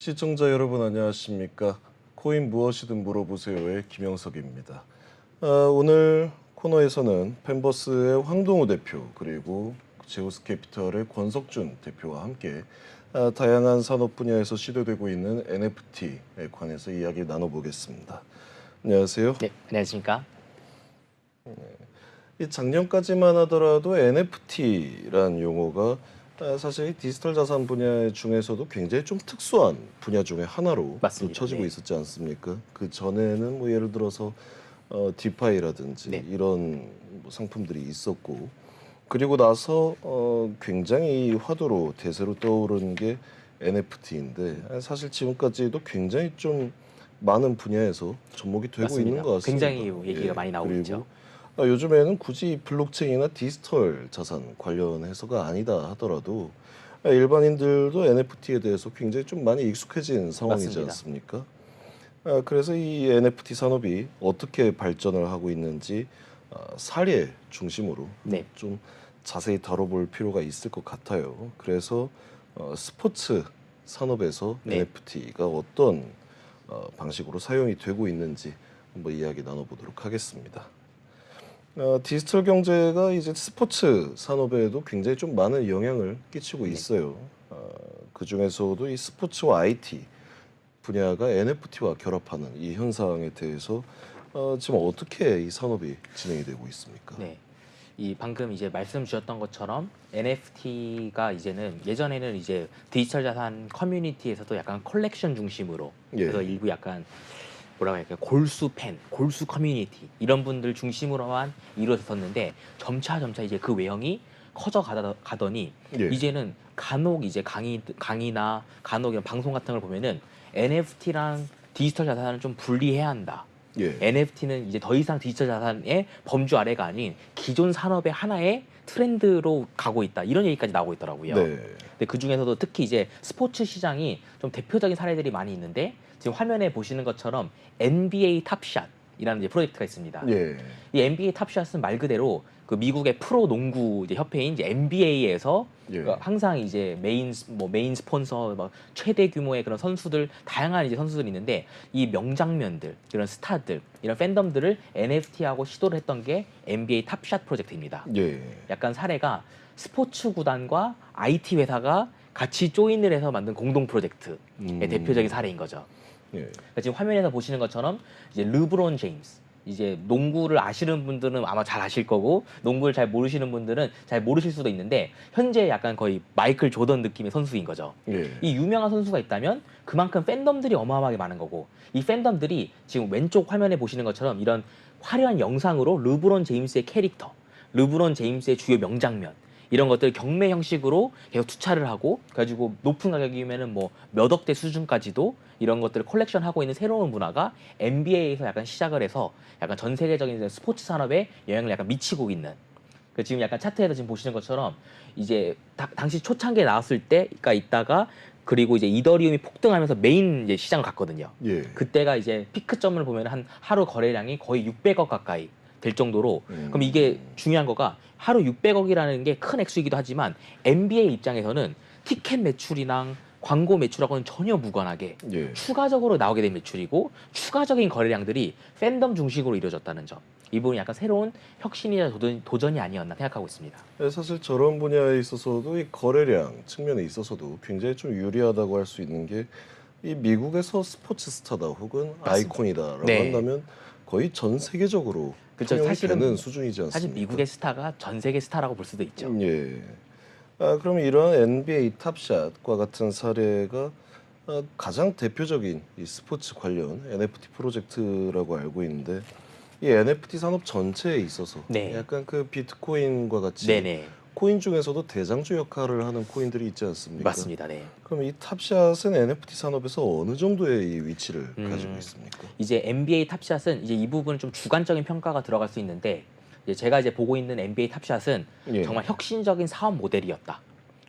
시청자 여러분 안녕하십니까? 코인 무엇이든 물어보세요의 김영석입니다. 오늘 코너에서는 펜버스의 황동우 대표 그리고 제우스캐피털의 권석준 대표와 함께 다양한 산업 분야에서 시도되고 있는 NFT에 관해서 이야기 나눠보겠습니다. 안녕하세요. 네, 안녕하십니까? 이 작년까지만 하더라도 NFT란 용어가 사실 디지털 자산 분야 중에서도 굉장히 좀 특수한 분야 중에 하나로 맞습니다. 쳐지고 네. 있었지 않습니까? 그 전에는 뭐 예를 들어서 디파이라든지 네. 이런 뭐 상품들이 있었고 그리고 나서 굉장히 화두로 대세로 떠오른 게 NFT인데 사실 지금까지도 굉장히 좀 많은 분야에서 접목이 되고 맞습니다. 있는 것 같습니다. 굉장히 얘기가 많이 나오고 그리고 있죠. 요즘에는 굳이 블록체인이나 디지털 자산 관련해서가 아니다 하더라도 일반인들도 NFT에 대해서 굉장히 좀 많이 익숙해진 상황이지 맞습니다. 않습니까? 그래서 이 NFT 산업이 어떻게 발전을 하고 있는지 사례 중심으로 네. 좀 자세히 다뤄볼 필요가 있을 것 같아요. 그래서 스포츠 산업에서 네. NFT가 어떤 방식으로 사용이 되고 있는지 한번 이야기 나눠보도록 하겠습니다. 디지털 경제가 이제 스포츠 산업에도 굉장히 좀 많은 영향을 끼치고 있어요. 그 중에서도 이 스포츠와 IT 분야가 NFT와 결합하는 이 현상에 대해서 지금 어떻게 이 산업이 진행이 되고 있습니까? 네. 이 방금 이제 말씀 주셨던 것처럼 NFT가 이제는 예전에는 이제 디지털 자산 커뮤니티에서도 약간 컬렉션 중심으로 그래서 예. 일부 약간 뭐라고 할까요? 골수 팬, 골수 커뮤니티 이런 분들 중심으로만 이루어졌었는데 점차 이제 그 외형이 커져 가더니 예. 이제는 간혹 이제 강의나 간혹 이런 방송 같은 걸 보면은 NFT랑 디지털 자산을 좀 분리해야 한다. 예. NFT는 이제 더 이상 디지털 자산의 범주 아래가 아닌 기존 산업의 하나의 트렌드로 가고 있다. 이런 얘기까지 나오고 있더라고요. 네. 근데 그 중에서도 특히 이제 스포츠 시장이 좀 대표적인 사례들이 많이 있는데 지금 화면에 보시는 것처럼 NBA 탑샷이라는 이제 프로젝트가 있습니다. 예. 이 NBA 탑샷은 말 그대로 그 미국의 프로 농구 이제 협회인 이제 NBA에서 예. 항상 이제 메인 스폰서 막 최대 규모의 그런 선수들 다양한 이제 선수들이 있는데 이 명장면들 이런 스타들 이런 팬덤들을 NFT하고 시도를 했던 게 NBA 탑샷 프로젝트입니다. 예. 약간 사례가 스포츠 구단과 IT 회사가 같이 조인을 해서 만든 공동 프로젝트의 대표적인 사례인 거죠. 예. 그러니까 지금 화면에서 보시는 것처럼 이제 르브론 제임스 이제 농구를 아시는 분들은 아마 잘 아실 거고 농구를 잘 모르시는 분들은 잘 모르실 수도 있는데 현재 약간 거의 마이클 조던 느낌의 선수인 거죠. 예. 이 유명한 선수가 있다면 그만큼 팬덤들이 어마어마하게 많은 거고 이 팬덤들이 지금 왼쪽 화면에 보시는 것처럼 이런 화려한 영상으로 르브론 제임스의 캐릭터, 르브론 제임스의 주요 명장면 이런 것들 경매 형식으로 계속 투자를 하고 가지고 높은 가격이면은 뭐 몇 억대 수준까지도 이런 것들을 컬렉션하고 있는 새로운 문화가 NBA에서 약간 시작을 해서 약간 전 세계적인 스포츠 산업에 영향을 약간 미치고 있는. 지금 약간 차트에서 지금 보시는 것처럼 이제 당시 초창기에 나왔을 때가 있다가 그리고 이제 이더리움이 폭등하면서 메인 이제 시장을 갔거든요. 예. 그때가 이제 피크점을 보면 한 하루 거래량이 거의 600억 가까이 될 정도로 그럼 이게 중요한 거가 하루 600억이라는 게 큰 액수이기도 하지만 NBA 입장에서는 티켓 매출이랑 광고 매출하고는 전혀 무관하게 예. 추가적으로 나오게 된 매출이고 추가적인 거래량들이 팬덤 중심으로 이루어졌다는 점. 이 부분이 약간 새로운 혁신이나 도전이 아니었나 생각하고 있습니다. 사실 저런 분야에 있어서도 이 거래량 측면에 있어서도 굉장히 좀 유리하다고 할 수 있는 게 이 미국에서 스포츠 스타다 혹은 맞습니다. 아이콘이다라고 네. 한다면 거의 전 세계적으로 그쵸, 통용이 사실은 되는 수준이지 않습니까? 사실 미국의 스타가 전 세계 스타라고 볼 수도 있죠. 예. 그럼 이런 NBA 탑샷과 같은 사례가 가장 대표적인 이 스포츠 관련 NFT 프로젝트라고 알고 있는데 이 NFT 산업 전체에 있어서 네. 약간 그 비트코인과 같이 네네. 코인 중에서도 대장주 역할을 하는 코인들이 있지 않습니까? 맞습니다. 네. 그럼 이 탑샷은 NFT 산업에서 어느 정도의 이 위치를 가지고 있습니까? 이제 NBA 탑샷은 이제 이 부분은 좀 주관적인 평가가 들어갈 수 있는데 이제 제가 이제 보고 있는 NBA 탑샷은 예. 정말 혁신적인 사업 모델이었다.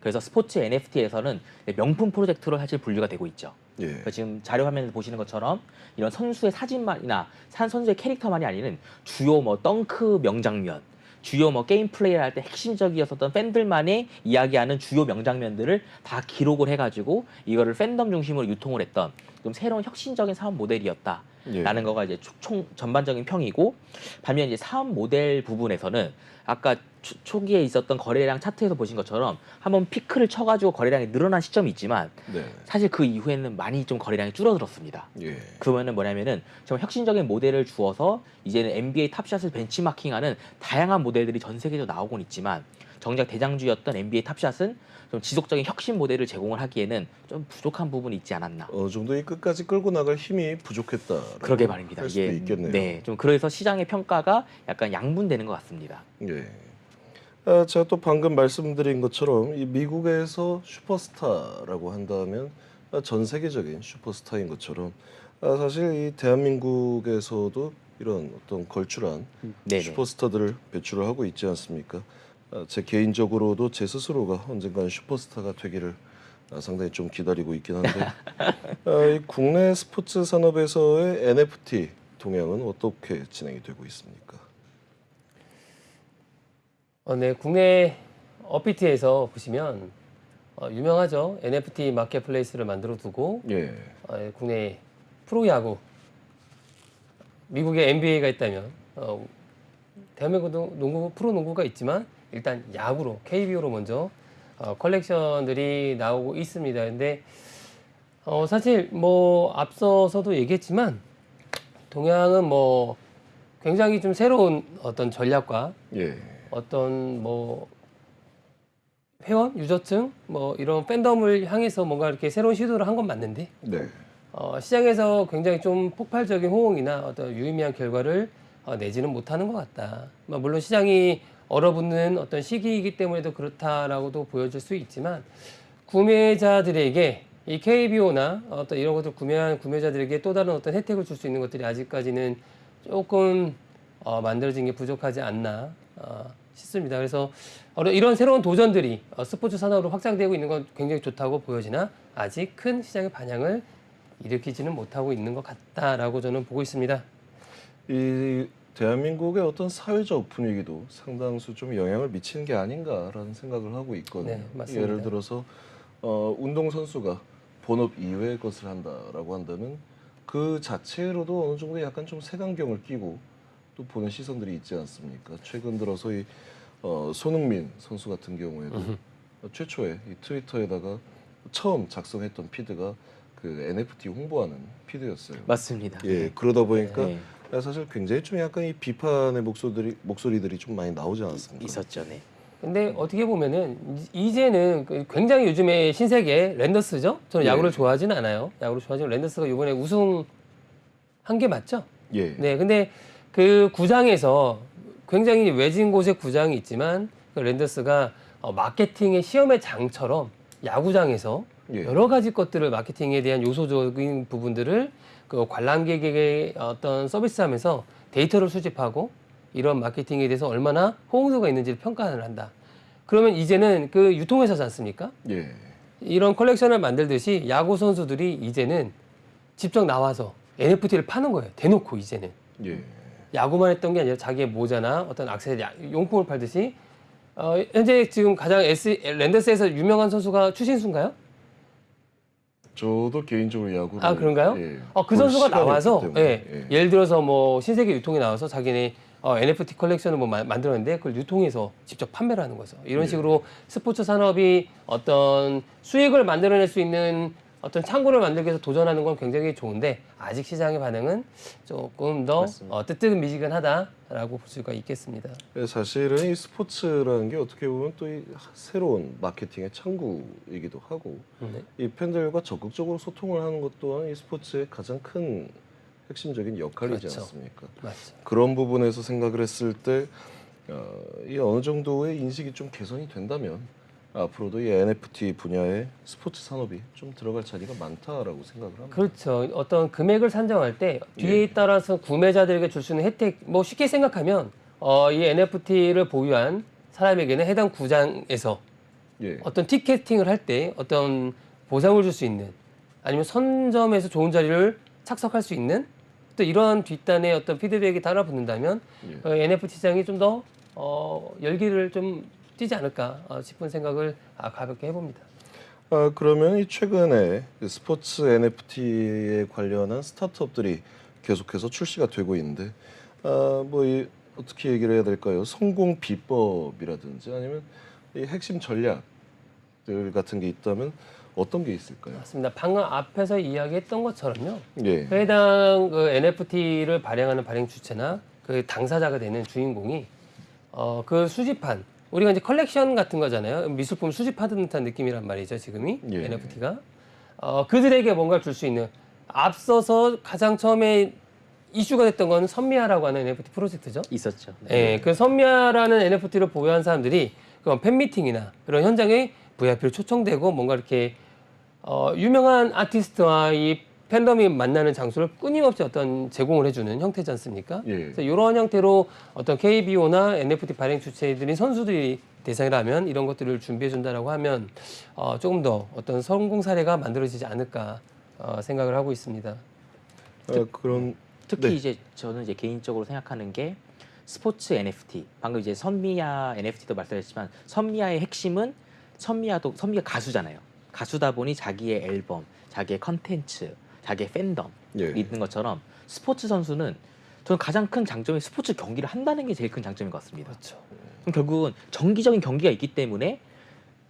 그래서 스포츠 NFT에서는 명품 프로젝트로 사실 분류가 되고 있죠. 예. 그러니까 지금 자료 화면에 보시는 것처럼 이런 선수의 사진만이나 선수의 캐릭터만이 아니는 주요 뭐 덩크 명장면, 주요 뭐 게임 플레이를 할 때 핵심적이었었던 팬들만의 이야기하는 주요 명장면들을 다 기록을 해가지고 이거를 팬덤 중심으로 유통을 했던 좀 새로운 혁신적인 사업 모델이었다. 예. 라는 거가 이제 총 전반적인 평이고, 반면 이제 사업 모델 부분에서는 아까 초기에 있었던 거래량 차트에서 보신 것처럼 한번 피크를 쳐가지고 거래량이 늘어난 시점이 있지만 네. 사실 그 이후에는 많이 좀 거래량이 줄어들었습니다. 예. 그러면은 뭐냐면은 정말 혁신적인 모델을 주어서 이제는 NBA 탑샷을 벤치마킹하는 다양한 모델들이 전 세계적으로 나오곤 있지만 정작 대장주였던 NBA 탑샷은 좀 지속적인 혁신 모델을 제공을 하기에는 좀 부족한 부분이 있지 않았나. 어느 정도 이 끝까지 끌고 나갈 힘이 부족했다. 그러게 말입니다. 할 수도 이게 있겠네요. 네, 좀 그래서 시장의 평가가 약간 양분되는 것 같습니다. 예. 제가 또 방금 말씀드린 것처럼 이 미국에서 슈퍼스타라고 한다면 전 세계적인 슈퍼스타인 것처럼 사실 이 대한민국에서도 이런 어떤 걸출한 네네. 슈퍼스타들을 배출을 하고 있지 않습니까? 제 개인적으로도 제 스스로가 언젠가는 슈퍼스타가 되기를 상당히 좀 기다리고 있긴 한데 이 국내 스포츠 산업에서의 NFT 동향은 어떻게 진행이 되고 있습니까? 네, 국내 업비트에서 보시면 유명하죠. NFT 마켓플레이스를 만들어 두고 예. 국내 프로야구, 미국에 NBA가 있다면 대한민국도 농구, 프로농구가 있지만 일단 야구로 KBO로 먼저 컬렉션들이 나오고 있습니다. 근데 사실 뭐 앞서서도 얘기했지만 동양은 뭐 굉장히 좀 새로운 어떤 전략과 예. 어떤 뭐 회원, 유저층 뭐 이런 팬덤을 향해서 뭔가 이렇게 새로운 시도를 한 건 맞는데 네. 시장에서 굉장히 좀 폭발적인 호응이나 어떤 유의미한 결과를 내지는 못하는 것 같다. 물론 시장이 얼어붙는 어떤 시기이기 때문에도 그렇다라고도 보여질 수 있지만 구매자들에게 이 KBO나 어떤 이런 것들 구매한 구매자들에게 또 다른 어떤 혜택을 줄 수 있는 것들이 아직까지는 조금 만들어진 게 부족하지 않나 싶습니다. 그래서 이런 새로운 도전들이 스포츠 산업으로 확장되고 있는 건 굉장히 좋다고 보여지나 아직 큰 시장의 반향을 일으키지는 못하고 있는 것 같다라고 저는 보고 있습니다. 이 대한민국의 어떤 사회적 분위기도 상당수 좀 영향을 미치는 게 아닌가라는 생각을 하고 있거든요. 네, 맞습니다. 예를 들어서 운동 선수가 본업 이외의 것을 한다라고 한다면 그 자체로도 어느 정도 약간 좀 색안경을 끼고 또 보는 시선들이 있지 않습니까? 최근 들어서 이 손흥민 선수 같은 경우에도 최초에 이 트위터에다가 처음 작성했던 피드가 그 NFT 홍보하는 피드였어요. 맞습니다. 예, 그러다 보니까 네. 사실 굉장히 좀 약간 이 비판의 목소리들이 좀 많이 나오지 않았습니까? 있었죠. 네. 근데 어떻게 보면은 이제는 굉장히 요즘에 신세계 랜더스죠? 저는 예. 야구를 좋아하지는 않아요. 야구를 좋아하지만 랜더스가 이번에 우승한 게 맞죠? 예. 네, 근데 그 구장에서 굉장히 외진 곳에 구장이 있지만 그 랜더스가 마케팅의 시험의 장처럼 야구장에서 예. 여러 가지 것들을 마케팅에 대한 요소적인 부분들을 그 관람객에게 어떤 서비스하면서 데이터를 수집하고 이런 마케팅에 대해서 얼마나 호응도가 있는지를 평가를 한다. 그러면 이제는 그 유통회사지 않습니까? 예. 이런 컬렉션을 만들듯이 야구 선수들이 이제는 직접 나와서 NFT를 파는 거예요. 대놓고 이제는. 예. 야구만 했던 게 아니라 자기의 모자나 어떤 액세서리 용품을 팔듯이 현재 지금 가장 랜더스에서 유명한 선수가 추신수인가요? 저도 개인적으로 야구를 그런가요? 예, 그 볼 선수가 시간이 나와서 없기 때문에, 예. 예를 들어서 뭐 신세계 유통에 나와서 자기네 NFT 컬렉션을 뭐 만들었는데 그걸 유통해서 직접 판매를 하는 거죠. 이런 예. 식으로 스포츠 산업이 어떤 수익을 만들어낼 수 있는 어떤 창구를 만들기 위해서 도전하는 건 굉장히 좋은데 아직 시장의 반응은 조금 더 맞습니다. 뜨뜻미지근하다라고 볼 수가 있겠습니다. 예, 사실은 이 스포츠라는 게 어떻게 보면 또 이 새로운 마케팅의 창구이기도 하고 네. 이 팬들과 적극적으로 소통을 하는 것 또한 이 스포츠의 가장 큰 핵심적인 역할이지 그렇죠. 않습니까? 맞죠. 그런 부분에서 생각을 했을 때 이 어느 정도의 인식이 좀 개선이 된다면 앞으로도 이 NFT 분야의 스포츠 산업이 좀 들어갈 자리가 많다라고 생각을 합니다. 그렇죠. 어떤 금액을 산정할 때 뒤에 예. 따라서 구매자들에게 줄 수 있는 혜택, 뭐 쉽게 생각하면 이 NFT를 보유한 사람에게는 해당 구장에서 예. 어떤 티켓팅을 할 때 어떤 보상을 줄 수 있는 아니면 선점에서 좋은 자리를 착석할 수 있는 또 이러한 뒷단의 어떤 피드백이 따라붙는다면 예. NFT 시장이 좀 더 열기를 좀 띄지 않을까 싶은 생각을 가볍게 해봅니다. 그러면 이 최근에 그 스포츠 NFT에 관련한 스타트업들이 계속해서 출시가 되고 있는데, 어떻게 얘기를 해야 될까요? 성공 비법이라든지 아니면 이 핵심 전략들 같은 게 있다면 어떤 게 있을까요? 맞습니다. 방금 앞에서 이야기했던 것처럼요. 예, 해당 그 NFT를 발행하는 발행 주체나 그 당사자가 되는 주인공이 그 수집한 우리가 이제 컬렉션 같은 거잖아요. 미술품 수집하는 듯한 느낌이란 말이죠. 지금이 예. NFT가 그들에게 뭔가를 줄 수 있는 앞서서 가장 처음에 이슈가 됐던 건 선미아라고 하는 NFT 프로젝트죠. 있었죠. 예, 그 선미아라는 NFT를 보유한 사람들이 그런 팬미팅이나 그런 현장에 VIP를 초청되고 뭔가 이렇게 유명한 아티스트와 이 팬덤이 만나는 장소를 끊임없이 어떤 제공을 해주는 형태지 않습니까? 예. 그래서 이런 형태로 어떤 KBO나 NFT 발행 주체들이 선수들이 대상이라면 이런 것들을 준비해준다라고 하면 조금 더 어떤 성공 사례가 만들어지지 않을까 생각을 하고 있습니다. 그런 특히 네. 이제 저는 이제 개인적으로 생각하는 게 스포츠 NFT. 방금 이제 선미야 NFT도 말씀하셨지만 선미야의 핵심은 선미야 가수잖아요. 가수다 보니 자기의 앨범, 자기의 컨텐츠, 자기의 팬덤 예. 있는 것처럼 스포츠 선수는 저는 가장 큰 장점이 스포츠 경기를 한다는 게 제일 큰 장점인 것 같습니다. 그렇죠. 그럼 결국은 정기적인 경기가 있기 때문에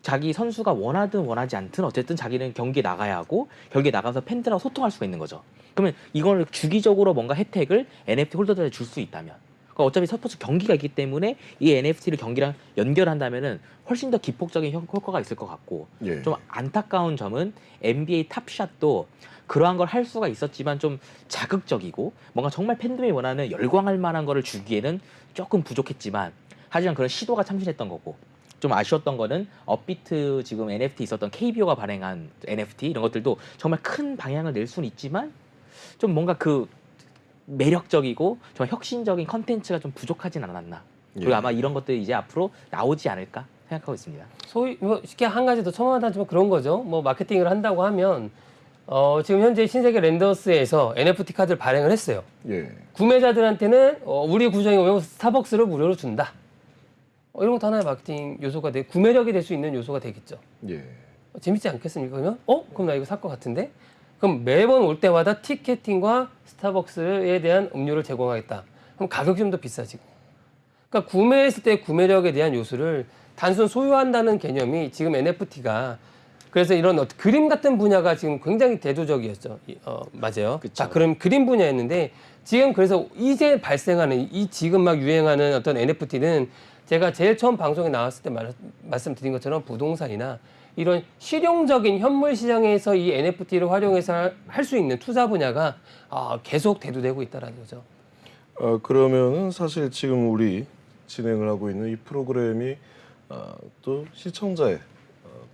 자기 선수가 원하든 원하지 않든 어쨌든 자기는 경기에 나가야 하고 경기에 나가서 팬들하고 소통할 수가 있는 거죠. 그러면 이걸 주기적으로 뭔가 혜택을 NFT 홀더들한테 줄 수 있다면 그러니까 어차피 스포츠 경기가 있기 때문에 이 NFT를 경기랑 연결한다면은 훨씬 더 기폭적인 효과가 있을 것 같고 예. 좀 안타까운 점은 NBA 탑샷도 그러한 걸 할 수가 있었지만 좀 자극적이고 뭔가 정말 팬덤이 원하는 열광할 만한 거를 주기에는 조금 부족했지만 하지만 그런 시도가 참신했던 거고 좀 아쉬웠던 거는 업비트 지금 NFT 있었던 KBO가 발행한 NFT 이런 것들도 정말 큰 방향을 낼 수는 있지만 좀 뭔가 그 매력적이고 정말 혁신적인 컨텐츠가 좀 부족하진 않았나. 그리고 예. 아마 이런 것들이 이제 앞으로 나오지 않을까 생각하고 있습니다. 소위 뭐 쉽게 한 가지 더 첨언하지만 그런 거죠. 뭐 마케팅을 한다고 하면 지금 현재 신세계 랜더스에서 NFT 카드를 발행을 했어요. 예. 구매자들한테는 우리 구성에 오면 스타벅스를 무료로 준다. 이런 것도 하나의 마케팅 요소가 구매력이 될 수 있는 요소가 되겠죠. 예. 재밌지 않겠습니까? 그러면 그럼 나 이거 살 것 같은데? 그럼 매번 올 때마다 티켓팅과 스타벅스에 대한 음료를 제공하겠다. 그럼 가격이 좀 더 비싸지고. 그러니까 구매했을 때 구매력에 대한 요소를 단순 소유한다는 개념이 지금 NFT가 그래서 이런 그림 같은 분야가 지금 굉장히 대두적이었죠. 맞아요. 그쵸. 다 그림 분야였는데 지금 그래서 이제 발생하는 이 지금 막 유행하는 어떤 NFT는 제가 제일 처음 방송에 나왔을 때 말씀드린 것처럼 부동산이나 이런 실용적인 현물 시장에서 이 NFT를 활용해서 할 수 있는 투자 분야가 계속 대두되고 있다는 거죠. 그러면은 사실 지금 우리 진행을 하고 있는 이 프로그램이 또 시청자의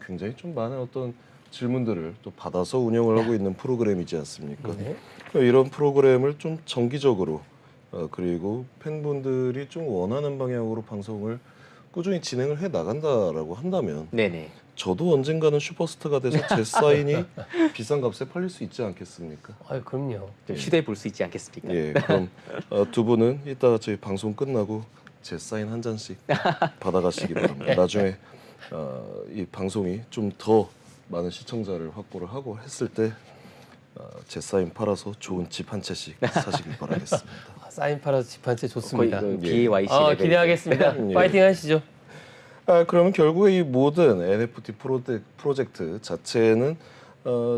굉장히 좀 많은 어떤 질문들을 또 받아서 운영을 하고 있는 프로그램이지 않습니까? 네. 이런 프로그램을 좀 정기적으로 그리고 팬분들이 좀 원하는 방향으로 방송을 꾸준히 진행을 해 나간다라고 한다면 네네. 저도 언젠가는 슈퍼스타가 돼서 제 사인이 비싼 값에 팔릴 수 있지 않겠습니까? 그럼요. 좀 시도해 볼 수 있지 않겠습니까? 예, 그럼 두 분은 이따 저희 방송 끝나고 제 사인 한 잔씩 받아가시기 바랍니다. 나중에 이 방송이 좀 더 많은 시청자를 확보를 하고 했을 때 제 사인 팔아서 좋은 집 한 채씩 사시길 바라겠습니다. 사인 팔아서 집 한 채 거의 좋습니다. 그 예. BAYC 레벨. 기대하겠습니다. 예. 파이팅 하시죠. 그러면 결국에 이 모든 NFT 프로젝트 자체는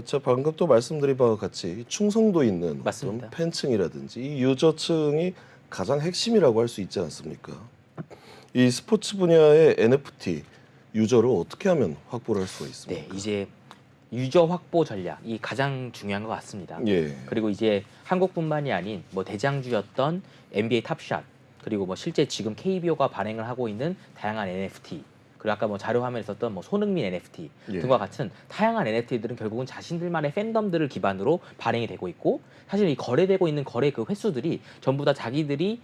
제가 방금 또 말씀드린 바와 같이 충성도 있는 맞습니다. 어떤 팬층이라든지 이 유저층이 가장 핵심이라고 할 수 있지 않습니까? 이 스포츠 분야의 NFT 유저를 어떻게 하면 확보를 할 수가 있습니까? 네, 이제 유저 확보 전략이 가장 중요한 것 같습니다. 예. 그리고 이제 한국뿐만이 아닌 뭐 대장주였던 NBA 탑샷 그리고 뭐 실제 지금 KBO가 발행을 하고 있는 다양한 NFT 그리고 아까 뭐 자료 화면에 있었던 뭐 손흥민 NFT 예. 등과 같은 다양한 NFT들은 결국은 자신들만의 팬덤들을 기반으로 발행이 되고 있고 사실 이 거래되고 있는 거래 그 횟수들이 전부 다 자기들의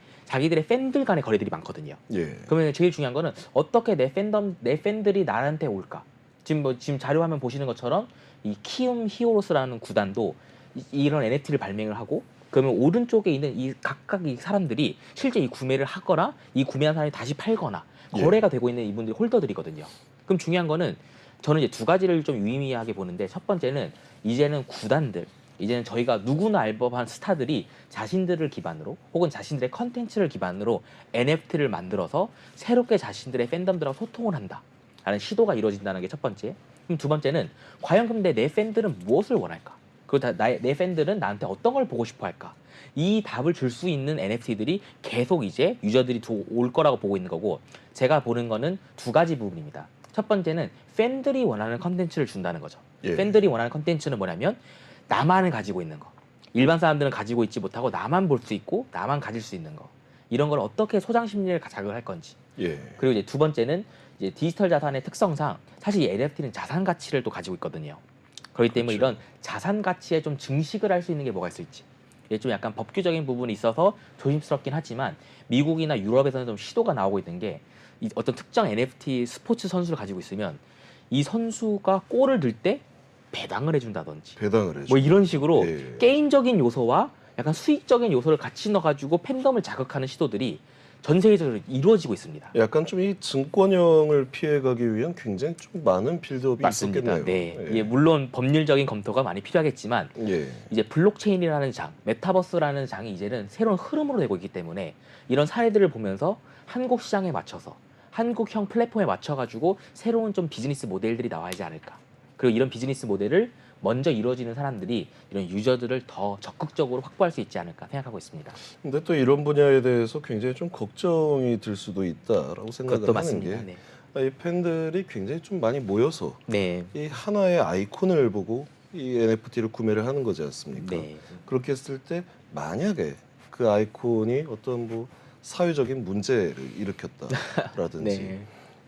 팬들 간의 거래들이 많거든요. 예. 그러면 제일 중요한 거는 어떻게 내 팬들이 나한테 올까? 지금 자료 화면 보시는 것처럼 이 키움 히어로스라는 구단도 이런 NFT를 발명을 하고 그러면 오른쪽에 있는 이 각각 이 사람들이 실제 이 구매를 하거나 이 구매한 사람이 다시 팔거나 예. 거래가 되고 있는 이분들이 홀더들이거든요. 그럼 중요한 거는 저는 이제 두 가지를 좀 유의미하게 보는데 첫 번째는 이제는 구단들, 이제는 저희가 누구나 알 법한 스타들이 자신들을 기반으로 혹은 자신들의 컨텐츠를 기반으로 NFT를 만들어서 새롭게 자신들의 팬덤들하고 소통을 한다라는 시도가 이루어진다는 게 첫 번째. 그럼 두 번째는 과연 근데 내 팬들은 무엇을 원할까? 그리고 내 팬들은 나한테 어떤 걸 보고 싶어 할까? 이 답을 줄 수 있는 NFT들이 계속 이제 유저들이 올 거라고 보고 있는 거고 제가 보는 거는 두 가지 부분입니다. 첫 번째는 팬들이 원하는 컨텐츠를 준다는 거죠. 예. 팬들이 원하는 컨텐츠는 뭐냐면 나만을 가지고 있는 거. 일반 사람들은 가지고 있지 못하고 나만 볼 수 있고 나만 가질 수 있는 거. 이런 걸 어떻게 소장 심리를 자극할 건지. 예. 그리고 이제 두 번째는 이제 디지털 자산의 특성상 사실 이 NFT는 자산 가치를 또 가지고 있거든요. 그렇기 때문에 그렇죠. 이런 자산 가치에 좀 증식을 할 수 있는 게 뭐가 있을지. 이게 좀 약간 법규적인 부분이 있어서 조심스럽긴 하지만 미국이나 유럽에서는 좀 시도가 나오고 있는 게 이 어떤 특정 NFT 스포츠 선수를 가지고 있으면 이 선수가 골을 넣을 때 배당을 해준다든지 배당을 해줘. 뭐 이런 식으로 예. 게임적인 요소와 약간 수익적인 요소를 같이 넣어가지고 팬덤을 자극하는 시도들이 전 세계적으로 이루어지고 있습니다. 약간 좀 이 증권형을 피해가기 위한 굉장히 좀 많은 빌드업이 맞습니다. 있었겠네요. 네, 예. 이게 물론 법률적인 검토가 많이 필요하겠지만 예. 이제 블록체인이라는 장, 메타버스라는 장이 이제는 새로운 흐름으로 되고 있기 때문에 이런 사례들을 보면서 한국 시장에 맞춰서 한국형 플랫폼에 맞춰가지고 새로운 좀 비즈니스 모델들이 나와야지 않을까. 그리고 이런 비즈니스 모델을 먼저 이루어지는 사람들이 이런 유저들을 더 적극적으로 확보할 수 있지 않을까 생각하고 있습니다. 근데 또 이런 분야에 대해서 굉장히 좀 걱정이 들 수도 있다라고 생각을 그것도 하는 맞습니다. 게 네. 이 팬들이 굉장히 좀 많이 모여서 네. 이 하나의 아이콘을 보고 이 NFT를 구매를 하는 거지 않습니까? 네. 그렇게 했을 때 만약에 그 아이콘이 어떤 뭐 사회적인 문제를 일으켰다라든지 네.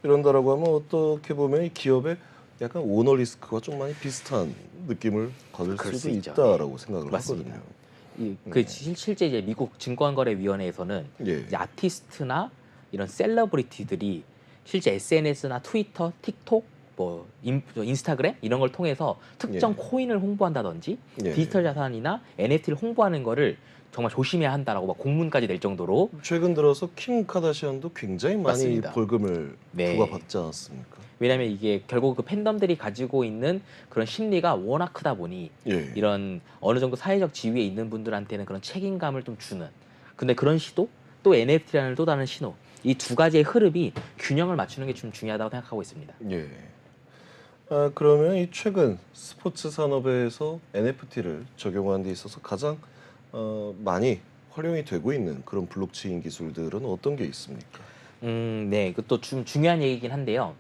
이런다라고 하면 어떻게 보면 이 기업의 약간 오너 리스크와 좀 많이 비슷한 느낌을 받을 그럴 수도 수 있죠. 있다라고 생각을 맞습니다. 하거든요. 실제 이제 미국 증권거래위원회에서는 예. 이제 아티스트나 이런 셀러브리티들이 실제 SNS나 트위터, 틱톡, 뭐 인스타그램 이런 걸 통해서 특정 예. 코인을 홍보한다든지 예. 디지털 자산이나 NFT를 홍보하는 거를 정말 조심해야 한다라고 막 공문까지 낼 정도로 최근 들어서 킴 카다시안도 굉장히 많이 맞습니다. 벌금을 네. 부과받지 않았습니까? 왜냐하면 이게 결국 그 팬덤들이 가지고 있는 그런 심리가 워낙 크다 보니 예. 이런 어느 정도 사회적 지위에 있는 분들한테는 그런 책임감을 좀 주는 근데 그런 시도 또 NFT라는 또 다른 신호 이 두 가지의 흐름이 균형을 맞추는 게 좀 중요하다고 생각하고 있습니다. 예. 그러면 이 최근 스포츠 산업에서 NFT를 적용하는 데 있어서 가장 많이 활용이 되고 있는 그런 블록체인 기술들은 어떤 게 있습니까? 네, 그것도 좀 중요한 얘기긴 한데요.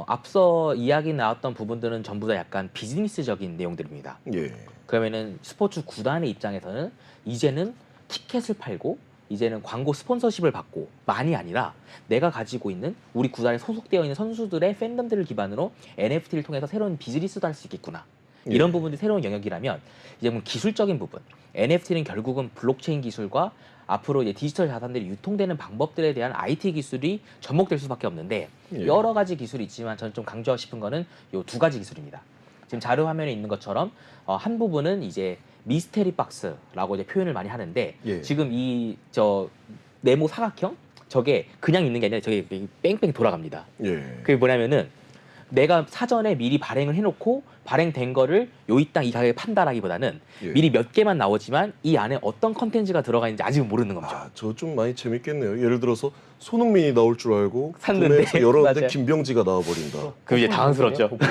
앞서 이야기 나왔던 부분들은 전부 다 약간 비즈니스적인 내용들입니다. 예. 그러면은 스포츠 구단의 입장에서는 이제는 티켓을 팔고 이제는 광고 스폰서십을 받고 만이 아니라 내가 가지고 있는 우리 구단에 소속되어 있는 선수들의 팬덤들을 기반으로 NFT를 통해서 새로운 비즈니스도 할 수 있겠구나. 이런 예. 부분들이 새로운 영역이라면 이제 뭐 기술적인 부분 NFT는 결국은 블록체인 기술과 앞으로 이제 디지털 자산들이 유통되는 방법들에 대한 IT 기술이 접목될 수밖에 없는데 예. 여러 가지 기술이 있지만 저는 좀 강조하고 싶은 거는 요 두 가지 기술입니다. 지금 자료 화면에 있는 것처럼 한 부분은 이제 미스테리 박스라고 이제 표현을 많이 하는데 예. 지금 이 저 네모 사각형 저게 그냥 있는 게 아니라 저게 뺑뺑 돌아갑니다. 예. 그게 뭐냐면은 내가 사전에 미리 발행을 해놓고 발행된 거를 요 이 땅 이 가격에 판다라기보다는 예. 미리 몇 개만 나오지만 이 안에 어떤 컨텐츠가 들어가 있는지 아직은 모르는 겁니다. 저 좀 많이 재밌겠네요. 예를 들어서 손흥민이 나올 줄 알고 샀는데, 구매해서 열었는데 맞아요. 김병지가 나와버린다. 그럼 이제 당황스럽죠. 네.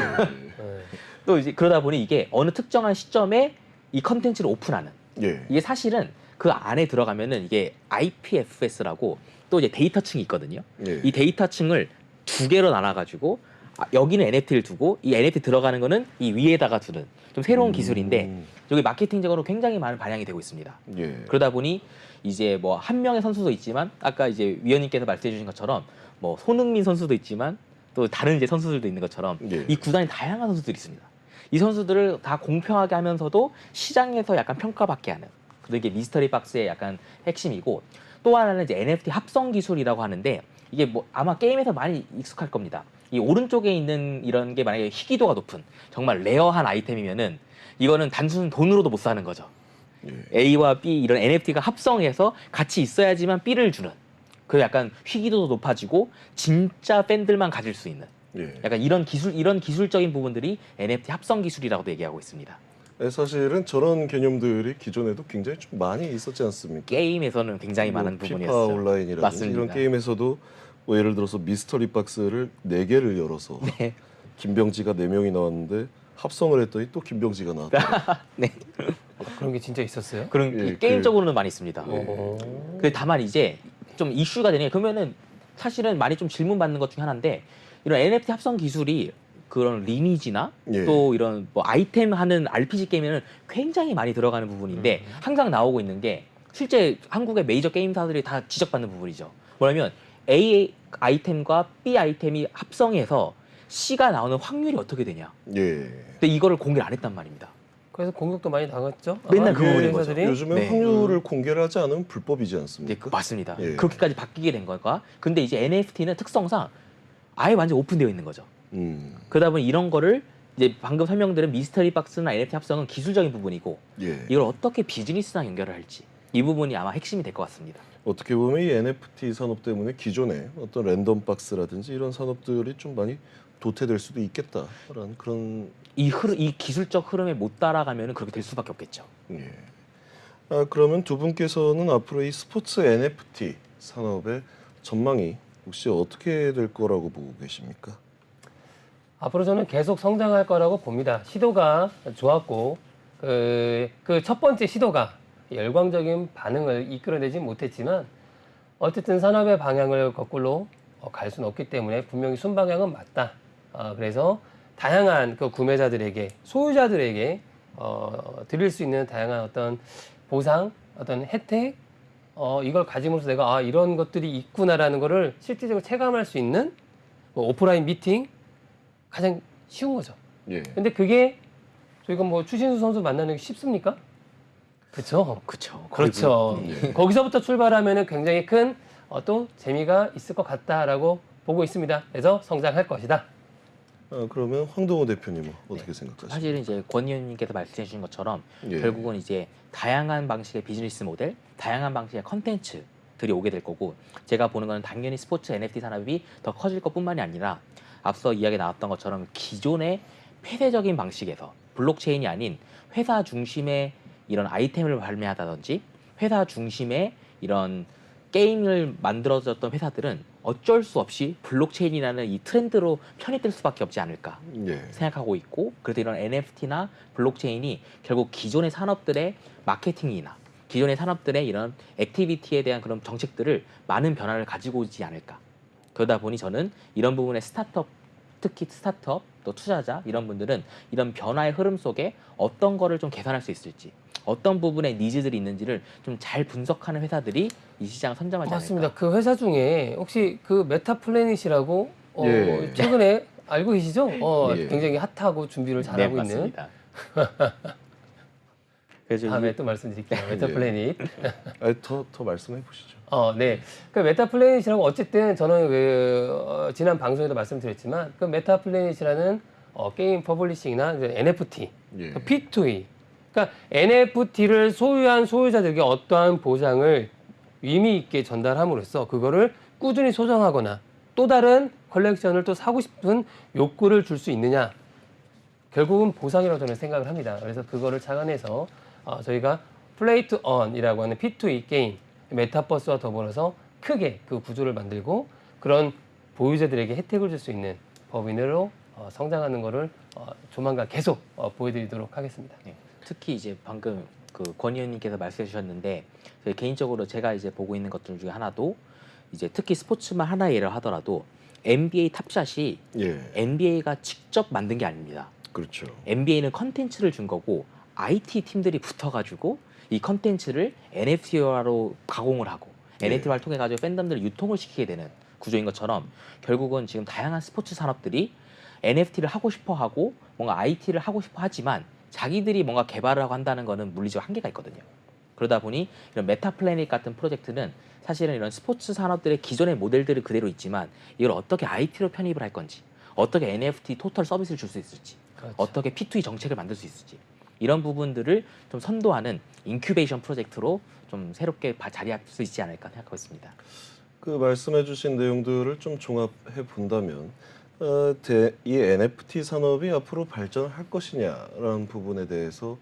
또 이제 그러다 보니 이게 어느 특정한 시점에 이 컨텐츠를 오픈하는 예. 이게 사실은 그 안에 들어가면은 이게 IPFS라고 또 이제 데이터층이 있거든요. 예. 이 데이터층을 두 개로 나눠가지고 여기는 NFT를 두고 이 NFT 들어가는 거는 이 위에다가 두는 좀 새로운 기술인데 여기 마케팅적으로 굉장히 많은 반영이 되고 있습니다. 예. 그러다 보니 이제 뭐 한 명의 선수도 있지만 아까 이제 위원님께서 말씀해 주신 것처럼 뭐 손흥민 선수도 있지만 또 다른 이제 선수들도 있는 것처럼 예. 이 구단에 다양한 선수들이 있습니다. 이 선수들을 다 공평하게 하면서도 시장에서 약간 평가받게 하는 그런 게 미스터리 박스의 약간 핵심이고 또 하나는 이제 NFT 합성 기술이라고 하는데 이게 뭐 아마 게임에서 많이 익숙할 겁니다. 이 오른쪽에 있는 이런 게 만약에 희귀도가 높은 정말 레어한 아이템이면은 이거는 단순 돈으로도 못 사는 거죠. A와 B 이런 NFT가 합성해서 같이 있어야지만 B를 주는 그 약간 희귀도도 높아지고 진짜 팬들만 가질 수 있는 예. 약간 이런 기술적인 부분들이 NFT 합성 기술이라고도 얘기하고 있습니다. 사실은 저런 개념들이 기존에도 굉장히 좀 많이 있었지 않습니까? 게임에서는 굉장히 뭐 많은 피파 부분이었어요. 온라인이라든지 맞습니다. 이런 게임에서도 뭐 예를 들어서 미스터리 박스를 4개를 열어서 네. 김병지가 4명이 나왔는데 합성을 했더니 또 김병지가 나왔다. 네. 그런 게 진짜 있었어요? 그런 예, 게임적으로는 많이 있습니다. 오. 그 다만 이제 좀 이슈가 되는 게 그러면은 사실은 많이 좀 질문 받는 것 중에 하나인데 이런 NFT 합성 기술이 그런 리니지나 예. 또 이런 뭐 아이템 하는 RPG 게임에는 굉장히 많이 들어가는 부분인데 항상 나오고 있는 게 실제 한국의 메이저 게임사들이 다 지적받는 부분이죠. 뭐냐면 A 아이템과 B 아이템이 합성해서 C가 나오는 확률이 어떻게 되냐. 예. 근데 이거를 공개를 안 했단 말입니다. 그래서 공격도 많이 당했죠. 맨날 그 부분인 거죠. 회사들이. 요즘에 네. 확률을 공개를 하지 않으면 불법이지 네, 않습니까? 맞습니다. 예. 그렇게까지 바뀌게 된 거가. 근데 이제 NFT는 특성상 아예 완전 오픈되어 있는 거죠. 그러다 보니 이런 거를 이제 방금 설명드린 미스터리 박스나 NFT 합성은 기술적인 부분이고 예. 이걸 어떻게 비즈니스랑 연결을 할지 이 부분이 아마 핵심이 될 것 같습니다. 어떻게 보면 이 NFT 산업 때문에 기존의 어떤 랜덤 박스라든지 이런 산업들이 좀 많이 도태될 수도 있겠다라는 그런 이 기술적 흐름에 못 따라가면 그렇게 될 수밖에 없겠죠. 예. 그러면 두 분께서는 앞으로 이 스포츠 NFT 산업의 전망이 혹시 어떻게 될 거라고 보고 계십니까? 앞으로 저는 계속 성장할 거라고 봅니다. 시도가 좋았고 그 첫 번째 시도가 열광적인 반응을 이끌어내지 못했지만 어쨌든 산업의 방향을 거꾸로 갈 수는 없기 때문에 분명히 순방향은 맞다. 그래서 다양한 그 구매자들에게 소유자들에게 드릴 수 있는 다양한 어떤 보상, 어떤 혜택 이걸 가짐으로써 내가 이런 것들이 있구나라는 거를 실질적으로 체감할 수 있는 뭐 오프라인 미팅 가장 쉬운 거죠. 예. 근데 그게 저희가 뭐 추신수 선수 만나는 게 쉽습니까? 그렇죠. 그렇죠. 그렇죠. 예. 거기서부터 출발하면은 굉장히 큰 또 재미가 있을 것 같다라고 보고 있습니다. 그래서 성장할 것이다. 그러면 황동호 대표님은 어떻게 생각하십니까? 사실은 이제 권 의원님께서 말씀해 주신 것처럼 예. 결국은 이제 다양한 방식의 비즈니스 모델, 다양한 방식의 컨텐츠들이 오게 될 거고 제가 보는 건 당연히 스포츠 NFT 산업이 더 커질 것뿐만이 아니라 앞서 이야기 나왔던 것처럼 기존의 폐쇄적인 방식에서 블록체인이 아닌 회사 중심의 이런 아이템을 발매하다든지 회사 중심의 이런 게임을 만들어졌던 회사들은 어쩔 수 없이 블록체인이라는 이 트렌드로 편입될 수밖에 없지 않을까 예. 생각하고 있고 그래서 이런 NFT나 블록체인이 결국 기존의 산업들의 마케팅이나 기존의 산업들의 이런 액티비티에 대한 그런 정책들을 많은 변화를 가지고 오지 않을까. 그러다 보니 저는 이런 부분의 스타트업, 특히 스타트업 또 투자자 이런 분들은 이런 변화의 흐름 속에 어떤 거를 좀 개선할 수 있을지 어떤 부분에 니즈들이 있는지를 좀 잘 분석하는 회사들이 이 시장을 선점하지 맞습니다. 않을까. 그 회사 중에 혹시 그 메타플래닛이라고 예. 최근에 알고 계시죠? 예. 굉장히 핫하고 준비를 잘하고 있는. 맞습니다. 그래서 다음에 또 말씀드릴게요. 메타플래닛. 더 말씀해 보시죠. 네. 그 메타플래닛이라고 어쨌든 저는 지난 방송에도 말씀드렸지만 그 메타플래닛이라는 게임 퍼블리싱이나 이제 NFT, 예. 그 P2E. 그러니까 NFT를 소유한 소유자들에게 어떠한 보상을 의미 있게 전달함으로써 그거를 꾸준히 소장하거나 또 다른 컬렉션을 또 사고 싶은 욕구를 줄 수 있느냐. 결국은 보상이라고 저는 생각을 합니다. 그래서 그거를 착안해서 저희가 플레이 투 언이라고 하는 P2E 게임, 메타버스와 더불어서 크게 그 구조를 만들고 그런 보유자들에게 혜택을 줄 수 있는 법인으로 성장하는 거를 조만간 계속 보여드리도록 하겠습니다. 네. 특히 이제 방금 그 권 의원님께서 말씀해 주셨는데 개인적으로 제가 이제 보고 있는 것들 중에 하나도 이제 특히 스포츠만 하나 예를 하더라도 NBA 탑샷이 예. NBA가 직접 만든 게 아닙니다. 그렇죠. NBA는 컨텐츠를 준 거고 IT 팀들이 붙어가지고 이 컨텐츠를 NFT화로 가공을 하고 네. NFT화를 통해 가지고 팬덤들을 유통을 시키게 되는 구조인 것처럼 결국은 지금 다양한 스포츠 산업들이 NFT를 하고 싶어 하고 뭔가 IT를 하고 싶어 하지만 자기들이 뭔가 개발을 하고 한다는 거는 물리적 한계가 있거든요. 그러다 보니 이런 메타플래닛 같은 프로젝트는 사실은 이런 스포츠 산업들의 기존의 모델들은 그대로 있지만 이걸 어떻게 IT로 편입을 할 건지 어떻게 NFT 토탈 서비스를 줄 수 있을지 그렇죠. 어떻게 P2E 정책을 만들 수 있을지 이런 부분들을 좀 선도하는 인큐베이션 프로젝트로 좀 새롭게 자리할 수 있지 않을까 생각하고 있습니다. 그 말씀해주신 내용들을 좀 종합해 본다면 이 NFT 산업이 앞으로 발전할 것이냐라는 부분에 대해서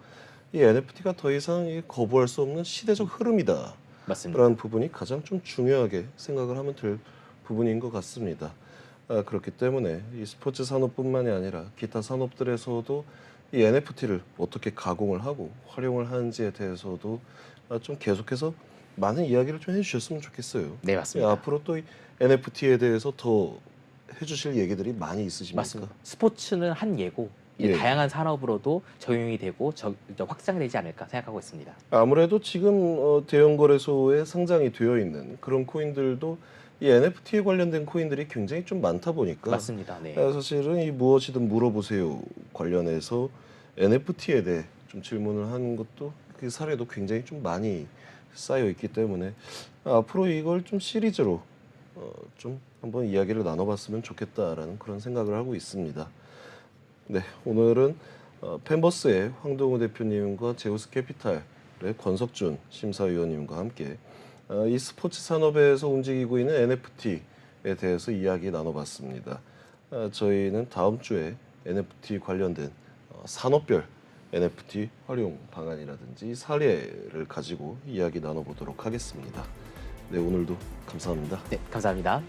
이 NFT가 더 이상 거부할 수 없는 시대적 흐름이다라는 맞습니다. 부분이 가장 좀 중요하게 생각을 하면 될 부분인 것 같습니다. 그렇기 때문에 이 스포츠 산업뿐만이 아니라 기타 산업들에서도 이 NFT를 어떻게 가공을 하고 활용을 하는지에 대해서도 좀 계속해서 많은 이야기를 좀 해주셨으면 좋겠어요. 네, 맞습니다. 앞으로 또 이 NFT에 대해서 더 해주실 얘기들이 많이 있으십니까? 맞습니다. 스포츠는 한 예고 이제 예. 다양한 산업으로도 적용이 되고 이제 확장되지 않을까 생각하고 있습니다. 아무래도 지금 대형 거래소에 상장이 되어 있는 그런 코인들도 이 NFT에 관련된 코인들이 굉장히 좀 많다 보니까 맞습니다. 네. 사실은 이 무엇이든 물어보세요 관련해서 NFT에 대해 좀 질문을 하는 것도 그 사례도 굉장히 좀 많이 쌓여 있기 때문에 앞으로 이걸 좀 시리즈로 좀 한번 이야기를 나눠봤으면 좋겠다라는 그런 생각을 하고 있습니다. 네, 오늘은 펜버스의 황동우 대표님과 제우스 캐피탈의 권석준 심사위원님과 함께 이 스포츠 산업에서 움직이고 있는 NFT에 대해서 이야기 나눠봤습니다. 저희는 다음 주에 NFT 관련된 산업별 NFT 활용 방안이라든지 사례를 가지고 이야기 나눠보도록 하겠습니다. 네, 오늘도 감사합니다. 네, 감사합니다.